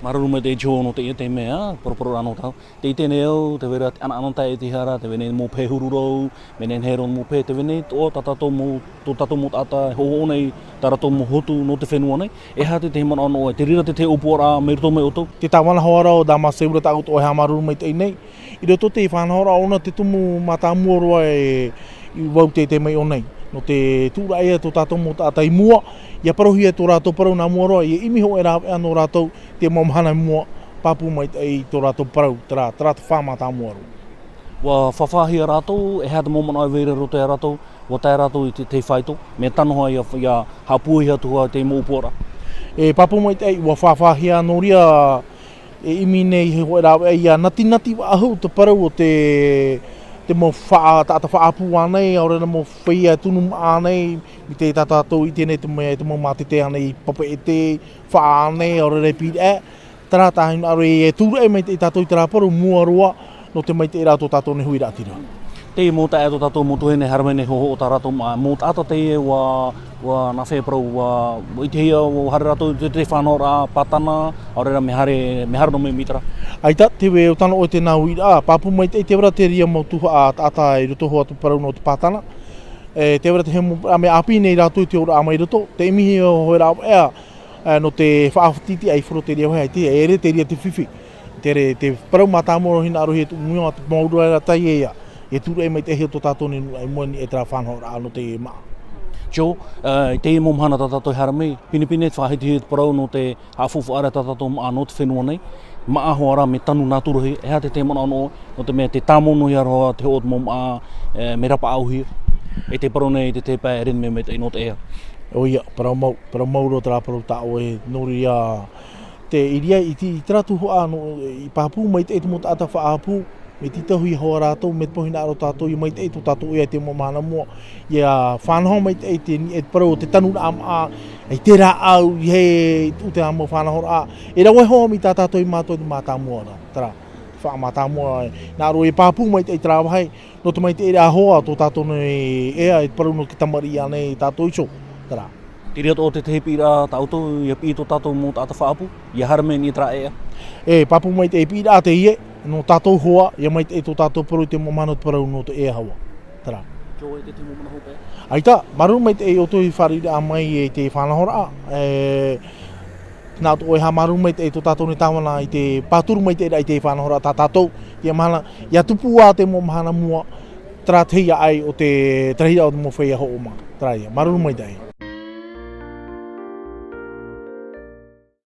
Mararu mai te jono te ia te mea, poroporo anō tau. Te i tēnei au, te wera ana e te hara, te wene mō pē hururau, mene heron mō pē, te wene tō tatato mō tata, hoho nei, tarato mō hotu no te whenua nei. E hā te mana anō e, te rira te upora me roto me oto. Te tāwana hoara o da maseura ta auto e hamaru mai te nei. I roto te whanahora ona te tumu matamua roa e wau te mai o nei. No te tūra ea tō tātou mō tātai mua, ia parohi e tō rātou parau nā mua roa, ia imi ho e rā anō rātou te mamahana mua papu mai i tō rātou parau, te rātou whāmata mua roa. Wa whawhahia rātou, e hea te momona ai veira roto e rātou, wa tai rātou i te whaito, me tanoha ia hapuhi atua te mōpora. E papu mai te wa whawhahia anō ria, e imi nei ho e rā ia nati wa ahu te parau o te mo tata whaapu anei, aore na mo whaia tunu anei, i te tātou i tēnei te mo mātete anei, papa e te wha anei, aore rei pīri e, tara tāhin aore e tūra e mai te tātou i te rāparu, mua roa, no te mai te rātou tātou ne hui rātira. Te mō ta e tō tātou mō tuhene haramene hoho o tā rātou mō tāta te e wa nā wheprau i te hia o hare rātou te whanau rā patana, aore rā me hare no me mitara. Aita, te we o tano o te nā hui rā, papu mai te wera te ria mō tuha a tāta i roto hoa tu parau no te patana. Te wera te he mō me api nei rātou i te ora amai roto, te imihi o hoi rā ea, no te whaafutiti ai furo te ria hoi te ere te ria te whiwhi. Te parau mātāmoro hina arohi e tu mua te maurua e tai e ia. E tūra e mai te hea tō tātou ni ai moani e tera whanau rā no te maa. Jo, te e momhana tātou haramei, pinipine te whahiti he te parau no te hawhufu ara tātou maa no te whenua nei, maa hoa rā me tanu nā turuhi, e hea te mana anō, no te mea te tāmono hi aroha te hot mō maa me rapa auhi, e te parau nei te pā e rin me te no te ea. O ia, parau mau ro te rāparau tā o e nori a te iria i tratu hoa no i pāpū mai te mo tāta whaapu, me titahu i hoa rātou, me pohina aro tātou, i mai te tō tātou ia te mamahana mua. Ia whanaho mai te e parau te tanu rā maa, e te rā au, i he u te amo whanaho rā. E rawa hoa mi tā tātou i mātou i mātā mua rā. Tara, wha mātā mua. Nā ro e pāpū mai te trāwahai, no te mai te rā hoa tō tātou nei ea, e parau no ki tamari anei tātou iso. Tara. Te ria o te tehipi rā tātou, ia pi tō tātou mō tātou whaapu, ia harame ni tra ea. E pāpū mai te pi rā te ie, no tātou hoa, ia mai te tō tātou paru te mamano te parau no te ea hawa. Tara. Kio e te mamana hope? Aita, maru mai te o tō i whariri a mai e te whanahora. Nā tō e ha maru mai te tō tātou ni tāwana i te pāturu mai te i te whanahora tā tātou. Ia mahana, ia tupu a te mamahana mua, tara te hia ai o te trahira o te mo whaia ho o ma. Tara ia, maru mai te